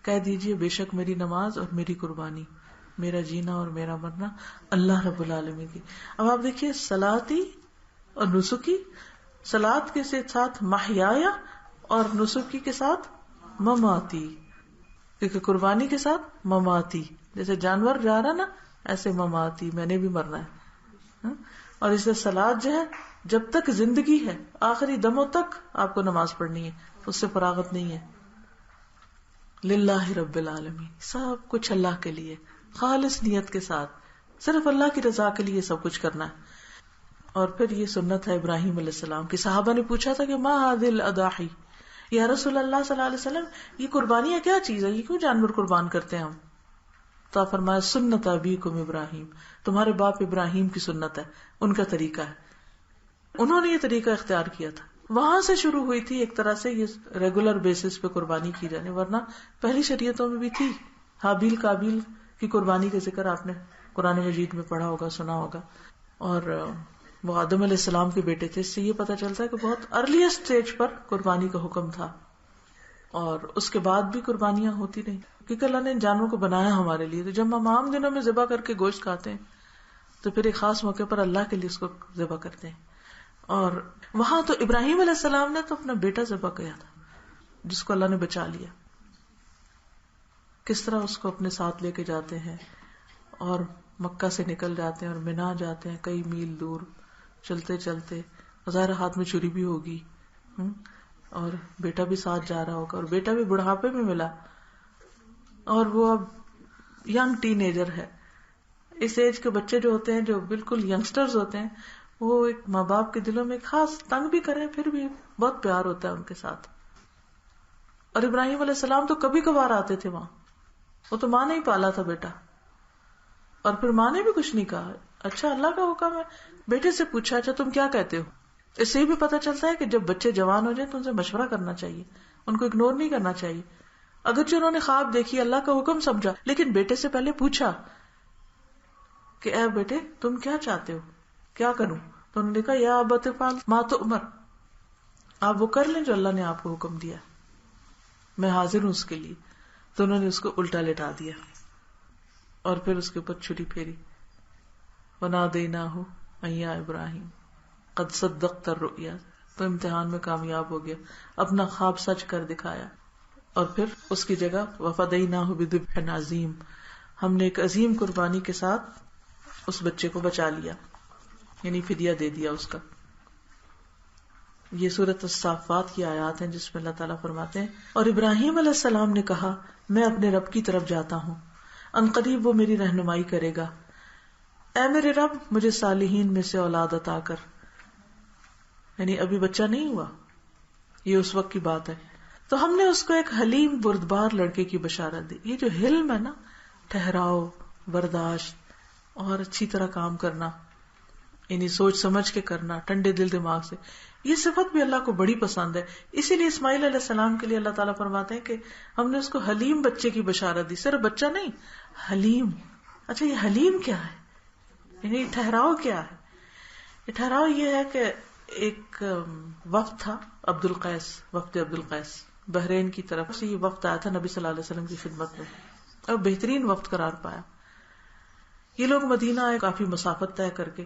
کہہ دیجئے بے شک میری نماز اور میری قربانی, میرا جینا اور میرا مرنا اللہ رب العالمین کی. اب آپ دیکھیے صلاتی اور نسکی, صلات کے ساتھ محیایا اور نسکی کے ساتھ مماتی, کیونکہ قربانی کے ساتھ مماتی, جیسے جانور جا رہا نا ایسے مماتی میں نے بھی مرنا ہے. اور اس سے صلات جو ہے جب تک زندگی ہے آخری دموں تک آپ کو نماز پڑھنی ہے, اس سے فراغت نہیں ہے. للہ رب العالمین, سب کچھ اللہ کے لیے خالص نیت کے ساتھ, صرف اللہ کی رضا کے لیے سب کچھ کرنا ہے. اور پھر یہ سنت ہے ابراہیم علیہ السلام کی. صحابہ نے پوچھا تھا کہ ما هذه الاضاحی یا رسول اللہ صلی اللہ علیہ وسلم, یہ قربانی کیا چیز ہے, یہ کیوں جانور قربان کرتے ہیں ہم؟ تو آپ فرمایا سنت ابیکم ابراہیم, تمہارے باپ ابراہیم کی سنت ہے, ان کا طریقہ ہے, انہوں نے یہ طریقہ اختیار کیا تھا. وہاں سے شروع ہوئی تھی ایک طرح سے یہ ریگولر بیسس پہ قربانی کی جانے, ورنہ پہلی شریعتوں میں بھی تھی. حابیل کابیل کی قربانی کا ذکر آپ نے قرآن مجید میں پڑھا ہوگا, سنا ہوگا. اور وہ آدم علیہ السلام کے بیٹے تھے, اس سے یہ پتہ چلتا ہے کہ بہت ارلیسٹ اسٹیج پر قربانی کا حکم تھا, اور اس کے بعد بھی قربانیاں ہوتی رہی, کیونکہ اللہ نے جانوروں کو بنایا ہمارے لیے. تو جب ہم عام دنوں میں ذبح کر کے گوشت کھاتے ہیں تو پھر ایک خاص موقع پر اللہ کے لیے اس کو ذبح کرتے ہیں. اور وہاں تو ابراہیم علیہ السلام نے تو اپنا بیٹا ذبح کیا تھا جس کو اللہ نے بچا لیا. کس طرح اس کو اپنے ساتھ لے کے جاتے ہیں اور مکہ سے نکل جاتے ہیں اور مینا جاتے ہیں کئی میل دور چلتے چلتے, ظاہر ہاتھ میں چھری بھی ہوگی اور بیٹا بھی ساتھ جا رہا ہوگا, اور بیٹا بھی بڑھاپے میں ملا اور وہ اب ینگ ٹین ایجر ہے. اس ایج کے بچے جو ہوتے ہیں جو بالکل ینگسٹرز ہوتے ہیں وہ ایک ماں باپ کے دلوں میں خاص تنگ بھی کریں پھر بھی بہت پیار ہوتا ہے ان کے ساتھ. اور ابراہیم علیہ السلام تو کبھی کبھار آتے تھے وہاں, وہ تو ماں نے ہی پالا تھا بیٹا, اور پھر ماں نے بھی کچھ نہیں کہا. اچھا اللہ کا حکم ہے, بیٹے سے پوچھا اچھا تم کیا کہتے ہو. اس سے بھی پتہ چلتا ہے کہ جب بچے جوان ہو جائیں تو ان سے مشورہ کرنا چاہیے, ان کو اگنور نہیں کرنا چاہیے. اگرچہ انہوں نے خواب دیکھی, اللہ کا حکم سمجھا, لیکن بیٹے سے پہلے پوچھا کہ اے بیٹے تم کیا چاہتے ہو, کیا کروں؟ تو انہوں نے کہا یا ابت افعل ما تؤمر, آپ وہ کر لیں جو اللہ نے آپ کو حکم دیا, میں حاضر ہوں اس کے لیے. تو انہوں نے اس کو الٹا لٹا دیا اور پھر اس کے اوپر چھری پھیری. وَنَادَيْنَاهُ أَن يَا إِبْرَاهِيمُ قَدْ صَدَّقْتَ الرُّؤْيَا, تو امتحان میں کامیاب ہو گیا, اپنا خواب سچ کر دکھایا. اور پھر اس کی جگہ وَفَدَيْنَاهُ بِذِبْحٍ عَظِيمٍ, ہم نے ایک عظیم قربانی کے ساتھ اس بچے کو بچا لیا, یعنی فدیہ دے دیا اس کا. یہ سورۃ الصافات کی آیات ہیں جس میں اللہ تعالیٰ فرماتے ہیں اور ابراہیم علیہ السلام نے کہا میں اپنے رب کی طرف جاتا ہوں, ان قریب وہ میری رہنمائی کرے گا. اے میرے رب مجھے صالحین میں سے اولاد عطا کر. یعنی ابھی بچہ نہیں ہوا, یہ اس وقت کی بات ہے. تو ہم نے اس کو ایک حلیم بردبار لڑکے کی بشارت دی. یہ جو حلم ہے نا, ٹھہراؤ, برداشت اور اچھی طرح کام کرنا, یعنی سوچ سمجھ کے کرنا, ٹھنڈے دل دماغ سے, یہ صفت بھی اللہ کو بڑی پسند ہے. اسی لیے اسماعیل علیہ السلام کے لیے اللہ تعالیٰ فرماتے ہیں کہ ہم نے اس کو حلیم بچے کی بشارت دی. صرف بچہ نہیں, حلیم. اچھا یہ حلیم کیا ہے, یعنی ٹھہراؤ کیا ہے؟ یہ ٹھہراؤ یہ ہے کہ ایک وفد تھا عبد القیس, وفد عبد القیس, بحرین کی طرف سے یہ وفد آیا تھا نبی صلی اللہ علیہ وسلم کی خدمت میں، اور بہترین وفد قرار پایا. یہ لوگ مدینہ آئے کافی مسافت طے کر کے.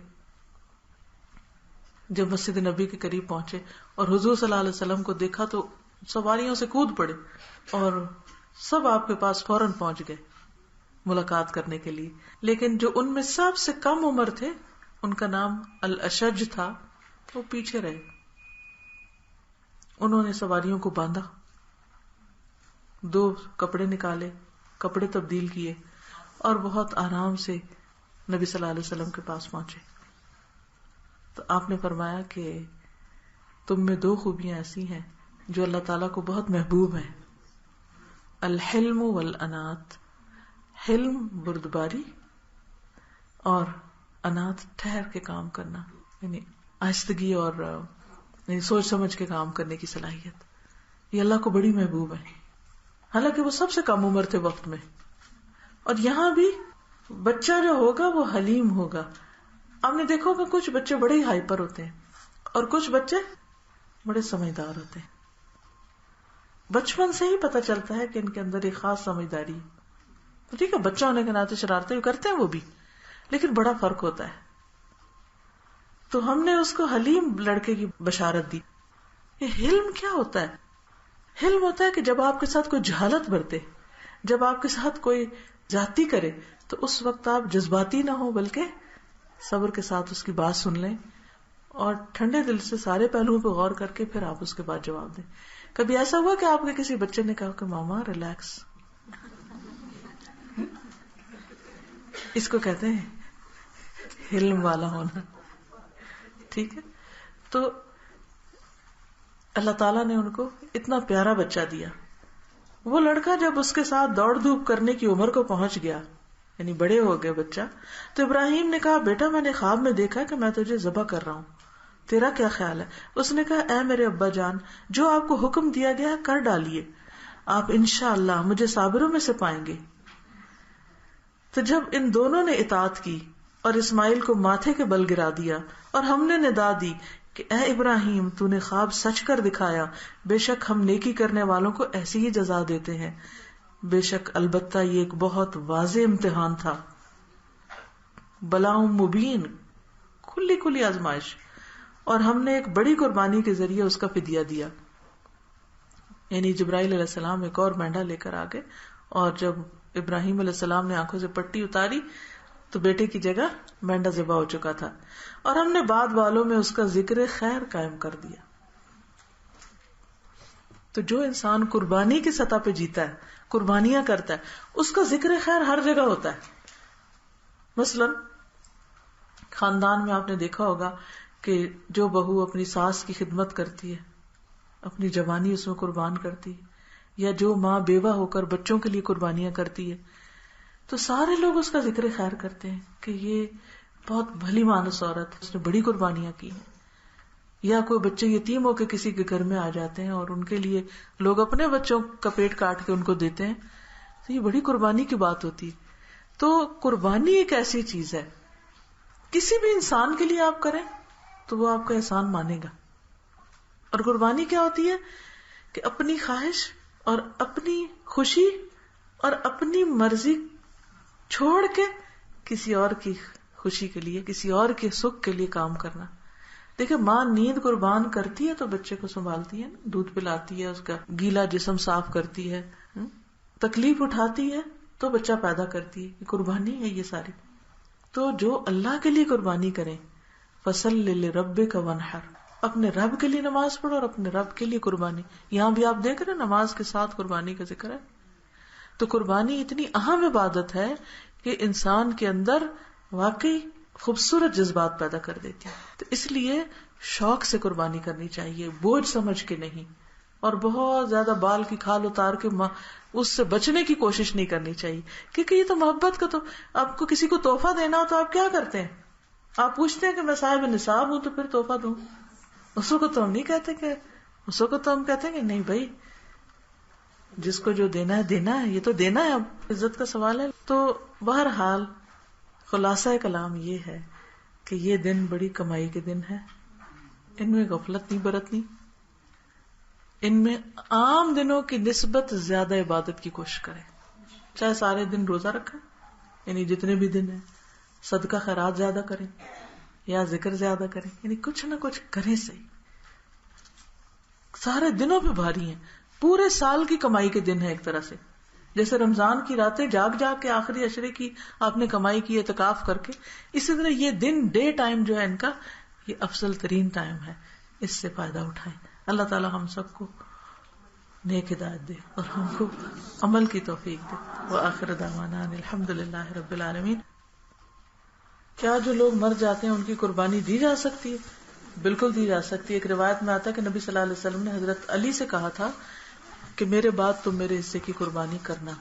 جب مسجد نبی کے قریب پہنچے اور حضور صلی اللہ علیہ وسلم کو دیکھا تو سواریوں سے کود پڑے اور سب آپ کے پاس فوراً پہنچ گئے ملاقات کرنے کے لیے. لیکن جو ان میں سب سے کم عمر تھے، ان کا نام الاشج تھا، وہ پیچھے رہے. انہوں نے سواریوں کو باندھا، 2 کپڑے نکالے، کپڑے تبدیل کیے اور بہت آرام سے نبی صلی اللہ علیہ وسلم کے پاس پہنچے. تو آپ نے فرمایا کہ تم میں 2 خوبیاں ایسی ہیں جو اللہ تعالیٰ کو بہت محبوب ہیں، الحلم والانات. حلم بردباری اور انات ٹھہر کے کام کرنا، یعنی آہستگی اور یعنی سوچ سمجھ کے کام کرنے کی صلاحیت. یہ اللہ کو بڑی محبوب ہے. حالانکہ وہ سب سے کم عمر تھے وقت میں. اور یہاں بھی بچہ جو ہوگا وہ حلیم ہوگا. آپ نے دیکھو کہ کچھ بچے بڑے ہی ہائپر ہوتے ہیں اور کچھ بچے بڑے سمجھدار ہوتے ہیں. بچپن سے ہی پتہ چلتا ہے کہ ان کے اندر ایک خاص سمجھداری. ٹھیک ہے، بچہ ہونے کے ناطے شرارتیں کرتے ہیں وہ بھی، لیکن بڑا فرق ہوتا ہے. تو ہم نے اس کو حلیم لڑکے کی بشارت دی. یہ حلم کیا ہوتا ہے؟ حلم ہوتا ہے کہ جب آپ کے ساتھ کوئی جہالت برتے، جب آپ کے ساتھ کوئی زیادتی کرے تو اس وقت آپ جذباتی نہ ہو بلکہ صبر کے ساتھ اس کی بات سن لیں اور ٹھنڈے دل سے سارے پہلوؤں پہ غور کر کے پھر آپ اس کے بعد جواب دیں. کبھی ایسا ہوا کہ آپ کے کسی بچے نے کہا کہ ماما ریلیکس؟ اس کو کہتے ہیں حلم والا ہونا. ٹھیک ہے، تو اللہ تعالیٰ نے ان کو اتنا پیارا بچہ دیا. وہ لڑکا جب اس کے ساتھ دوڑ دھوپ کرنے کی عمر کو پہنچ گیا، یعنی بڑے ہو گئے بچہ، تو ابراہیم نے کہا بیٹا میں نے خواب میں دیکھا کہ میں تجھے ذبح کر رہا ہوں، تیرا کیا خیال ہے؟ اس نے کہا اے میرے ابا جان، جو آپ کو حکم دیا گیا کر ڈالیے، آپ انشاءاللہ مجھے صابروں میں سے پائیں گے. تو جب ان دونوں نے اطاعت کی اور اسماعیل کو ماتھے کے بل گرا دیا اور ہم نے ندا دی کہ اے ابراہیم تو نے خواب سچ کر دکھایا، بے شک ہم نیکی کرنے والوں کو ایسی ہی جزا دیتے ہیں. بے شک البتہ یہ ایک بہت واضح امتحان تھا، بلاؤں مبین، کھلی کھلی آزمائش، اور ہم نے ایک بڑی قربانی کے ذریعے اس کا فدیہ دیا. یعنی جبرائیل علیہ السلام ایک اور مینڈا لے کر آگے، اور جب ابراہیم علیہ السلام نے آنکھوں سے پٹی اتاری تو بیٹے کی جگہ مینڈا ذبح ہو چکا تھا، اور ہم نے بعد والوں میں اس کا ذکر خیر قائم کر دیا. تو جو انسان قربانی کی سطح پہ جیتا ہے، قربانیاں کرتا ہے، اس کا ذکر خیر ہر جگہ ہوتا ہے. مثلا خاندان میں آپ نے دیکھا ہوگا کہ جو بہو اپنی ساس کی خدمت کرتی ہے، اپنی جوانی اس میں قربان کرتی ہے، یا جو ماں بیوہ ہو کر بچوں کے لیے قربانیاں کرتی ہے، تو سارے لوگ اس کا ذکر خیر کرتے ہیں کہ یہ بہت بھلی مانس عورت، اس نے بڑی قربانیاں کی ہیں. یا کوئی بچے یتیم ہو کے کسی کے گھر میں آ جاتے ہیں اور ان کے لیے لوگ اپنے بچوں کا پیٹ کاٹ کے ان کو دیتے ہیں، تو یہ بڑی قربانی کی بات ہوتی ہے. تو قربانی ایک ایسی چیز ہے، کسی بھی انسان کے لیے آپ کریں تو وہ آپ کا احسان مانے گا. اور قربانی کیا ہوتی ہے کہ اپنی خواہش اور اپنی خوشی اور اپنی مرضی چھوڑ کے کسی اور کی خوشی کے لیے، کسی اور کے سکھ کے لیے کام کرنا. دیکھیں ماں نیند قربان کرتی ہے تو بچے کو سنبھالتی ہے، دودھ پلاتی ہے، اس کا گیلا جسم صاف کرتی ہے، تکلیف اٹھاتی ہے تو بچہ پیدا کرتی ہے. یہ قربانی ہے یہ ساری. تو جو اللہ کے لیے قربانی کریں، فَصَلِّ لِرَبِّكَ وَانْحَرْ، اپنے رب کے لیے نماز پڑھو اور اپنے رب کے لیے قربانی. یہاں بھی آپ دیکھ رہے ہیں نماز کے ساتھ قربانی کا ذکر ہے. تو قربانی اتنی اہم عبادت ہے کہ انسان کے اندر واقعی خوبصورت جذبات پیدا کر دیتی ہے. تو اس لیے شوق سے قربانی کرنی چاہیے، بوجھ سمجھ کے نہیں، اور بہت زیادہ بال کی کھال اتار کے اس سے بچنے کی کوشش نہیں کرنی چاہیے. کیونکہ یہ تو محبت کا، تو آپ کو کسی کو تحفہ دینا ہو تو آپ کیا کرتے ہیں؟ آپ پوچھتے ہیں کہ میں صاحب نصاب ہوں تو پھر تحفہ دوں. اس کو تو ہم نہیں کہتے کہ، اس کو تو ہم کہتے ہیں کہ نہیں بھائی جس کو جو دینا ہے دینا ہے، یہ تو دینا ہے، اب عزت کا سوال ہے. تو بہرحال خلاصہ کلام یہ ہے کہ یہ دن بڑی کمائی کے دن ہے، ان میں غفلت نہیں برتنی، ان میں عام دنوں کی نسبت زیادہ عبادت کی کوشش کریں. چاہے سارے دن روزہ رکھیں، یعنی جتنے بھی دن ہیں، صدقہ خیرات زیادہ کریں یا ذکر زیادہ کریں، یعنی کچھ نہ کچھ کریں. صحیح سارے دنوں پہ بھاری ہیں، پورے سال کی کمائی کے دن ہے ایک طرح سے. جیسے رمضان کی راتیں جاگ جاگ کے آخری عشرے کی آپ نے کمائی کی اعتکاف کر کے، اسی طرح یہ دن ڈے ٹائم جو ہے ان کا یہ افضل ترین ٹائم ہے. اس سے فائدہ اٹھائیں. اللہ تعالی ہم سب کو نیک ہدایت دے اور ہم کو عمل کی توفیق دے. وآخر دعوانا الحمد للہ رب العالمین. کیا جو لوگ مر جاتے ہیں ان کی قربانی دی جا سکتی ہے؟ بالکل دی جا سکتی ہے. ایک روایت میں آتا ہے کہ نبی صلی اللہ علیہ وسلم نے حضرت علی سے کہا تھا کہ میرے بعد تم میرے حصے کی قربانی کرنا،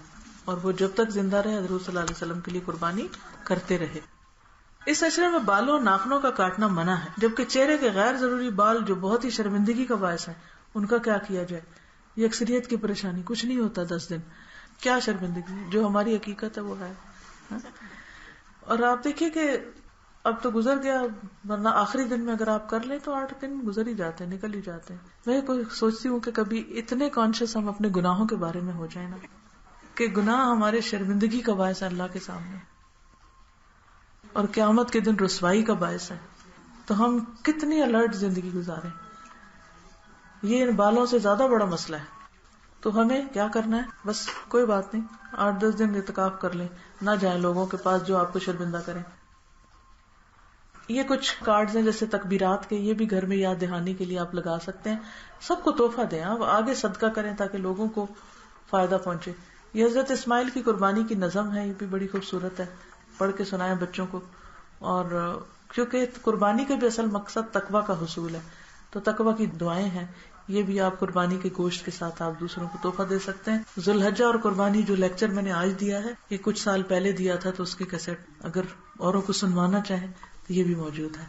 اور وہ جب تک زندہ رہے حضرت صلی اللہ علیہ وسلم کے لیے قربانی کرتے رہے. اس عشرے میں بالوں اور ناخنوں کا کاٹنا منع ہے، جبکہ چہرے کے غیر ضروری بال جو بہت ہی شرمندگی کا باعث ہے ان کا کیا کیا جائے؟ یہ اکثریت کی پریشانی. کچھ نہیں ہوتا 10 دن، کیا شرمندگی؟ جو ہماری حقیقت ہے وہ ہے. اور آپ دیکھیے کہ اب تو گزر گیا، ورنہ آخری دن میں اگر آپ کر لیں تو 8 دن گزر ہی جاتے ہیں، نکل ہی جاتے ہیں. میں کوئی سوچتی ہوں کہ کبھی اتنے کانشیس ہم اپنے گناہوں کے بارے میں ہو جائیں نا کہ گناہ ہمارے شرمندگی کا باعث ہے اللہ کے سامنے، اور قیامت کے دن رسوائی کا باعث ہے. تو ہم کتنی الرٹ زندگی گزاریں. یہ ان بالوں سے زیادہ بڑا مسئلہ ہے. تو ہمیں کیا کرنا ہے؟ بس کوئی بات نہیں، 8-10 دن اعتکاف کر لیں، نہ جائیں لوگوں کے پاس جو آپ کو شرمندہ کریں. یہ کچھ کارڈز ہیں جیسے تکبیرات کے، یہ بھی گھر میں یاد دہانی کے لیے آپ لگا سکتے ہیں. سب کو تحفہ دیں، آپ آگے صدقہ کریں تاکہ لوگوں کو فائدہ پہنچے. یہ حضرت اسماعیل کی قربانی کی نظم ہے، یہ بھی بڑی خوبصورت ہے، پڑھ کے سنائیں بچوں کو. اور کیونکہ قربانی کا بھی اصل مقصد تقویٰ کا حصول ہے، تو تقویٰ کی دعائیں ہیں، یہ بھی آپ قربانی کے گوشت کے ساتھ آپ دوسروں کو تحفہ دے سکتے ہیں. ذوالحجہ اور قربانی جو لیکچر میں نے آج دیا ہے، یہ کچھ سال پہلے دیا تھا، تو اس کی کیسٹ اگر اوروں کو سنوانا چاہیں تو یہ بھی موجود ہے.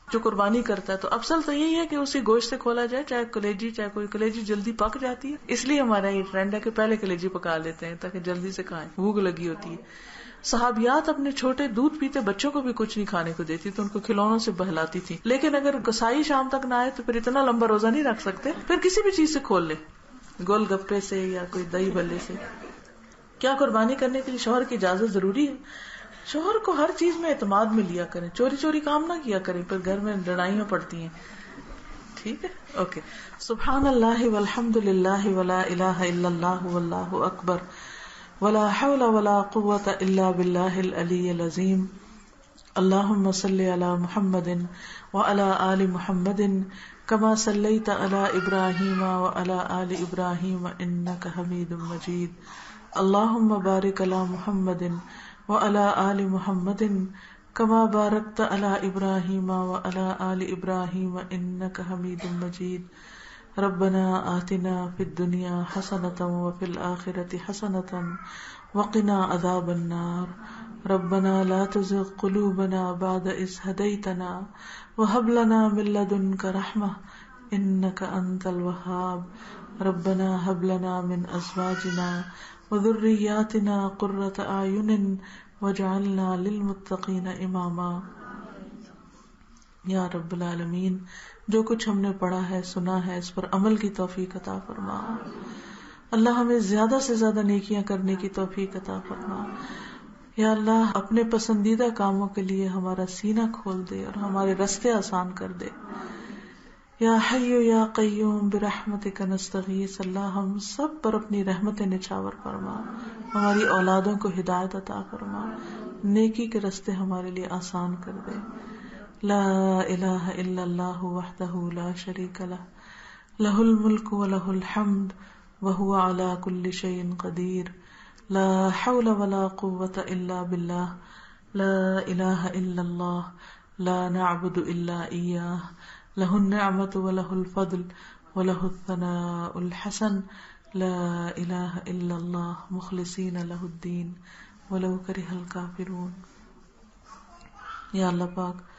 جو قربانی کرتا ہے تو افضل تو یہی ہے کہ اسی گوشت سے کھولا جائے، چاہے کلیجی، چاہے کوئی کلیجی جلدی پک جاتی ہے، اس لیے ہمارا یہ ٹرینڈ ہے کہ پہلے کلیجی پکا لیتے ہیں تاکہ جلدی سے کھائیں، بھوک لگی ہوتی ہے. صحابیات اپنے چھوٹے دودھ پیتے بچوں کو بھی کچھ نہیں کھانے کو دیتی، تو ان کو کھلونوں سے بہلاتی تھی. لیکن اگر کسائی شام تک نہ آئے تو پھر اتنا لمبا روزہ نہیں رکھ سکتے، پھر کسی بھی چیز سے کھول لے، گول گپے سے یا کوئی دہی بلے سے. کیا قربانی کرنے کے لیے شوہر کی اجازت ضروری ہے؟ شوہر کو ہر چیز میں اعتماد میں لیا کریں، چوری چوری کام نہ کیا کریں، پھر گھر میں لڑائیاں پڑتی ہیں. ٹھیک ہے، اوکے. سبحان اللہ والحمد للہ ولا الہ الا اللہ واللہ اکبر ولا حول ولا قوة الا باللہ العلی العظیم. اللہم صلی علی محمد وعلی آل محمد کما صلیت علی ابراہیم وعلی آل ابراہیم انک حمید مجید. اللہم بارک علی محمد وعلی آل محمد کما بارکت علی ابراہیم وعلی آل ابراہیم انک حمید مجید. ربنا آتنا فی الدنیا حسنۃ وفی الآخرۃ حسنۃ وقنا عذاب النار. ربنا لا تزغ قلوبنا بعد إذ هديتنا وهب لنا من لدنك رحمة إنك أنت الوهاب. ربنا هب لنا من أزواجنا وذرياتنا قرة أعين واجعلنا للمتقين إماما. یا رب العالمین، جو کچھ ہم نے پڑھا ہے، سنا ہے، اس پر عمل کی توفیق عطا فرما. اللہ ہمیں زیادہ سے زیادہ نیکیاں کرنے کی توفیق عطا فرما. یا اللہ اپنے پسندیدہ کاموں کے لیے ہمارا سینہ کھول دے اور ہمارے رستے آسان کر دے. یا حی یا قیوم برحمتک نستغیث. اللہ ہم سب پر اپنی رحمت نچھاور فرما، ہماری اولادوں کو ہدایت عطا فرما، نیکی کے رستے ہمارے لیے آسان کر دے. لا الہ الا اللہ وحدہ لا شریک لہ، لہ الملک ولہ الحمد وہو علی کل شیء قدیر. لا حول ولا قوة الا باللہ. لا الہ الا اللہ، لا نعبد الا ایاہ، لہ النعمۃ ولہ الفضل ولہ الثناء الحسن. لا الہ الا اللہ مخلصین لہ الدین ولو کرہ الکافرون. یا اللہ پاک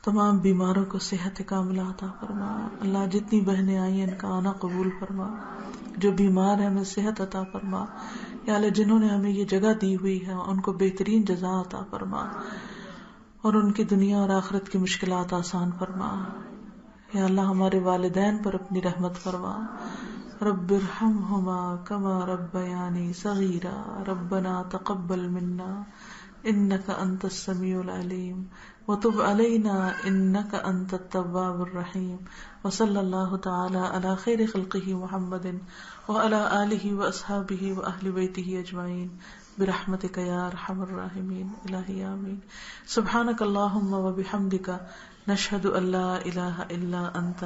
تمام بیماروں کو صحت کاملہ عطا فرما. اللہ جتنی بہنیں آئی ہیں ان کا آنا قبول فرما، جو بیمار ہیں ہمیں صحت عطا فرما. یا اللہ جنہوں نے ہمیں یہ جگہ دی ہوئی ہے ان کو بہترین جزا عطا فرما اور ان کی دنیا اور آخرت کی مشکلات آسان فرما. یا اللہ ہمارے والدین پر اپنی رحمت فرما. رب ارحمہما کما ربیانی صغیرا. ربنا تقبل منا انک انت السمیع العلیم وتب علینا انک انت التواب الرحیم. وصلی اللہ تعالی علی خیر خلقہ محمد وعلی آلہ واصحابہ واہل بیتہ اجمعین برحمتک یا ارحم الراحمین. الہی آمین. سبحانک اللہم وبحمدک نشہد ان لا الہ الا انت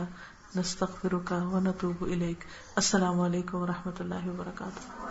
نستغفرک ونتوب الیک. السلام علیکم ورحمۃ اللہ وبرکاتہ.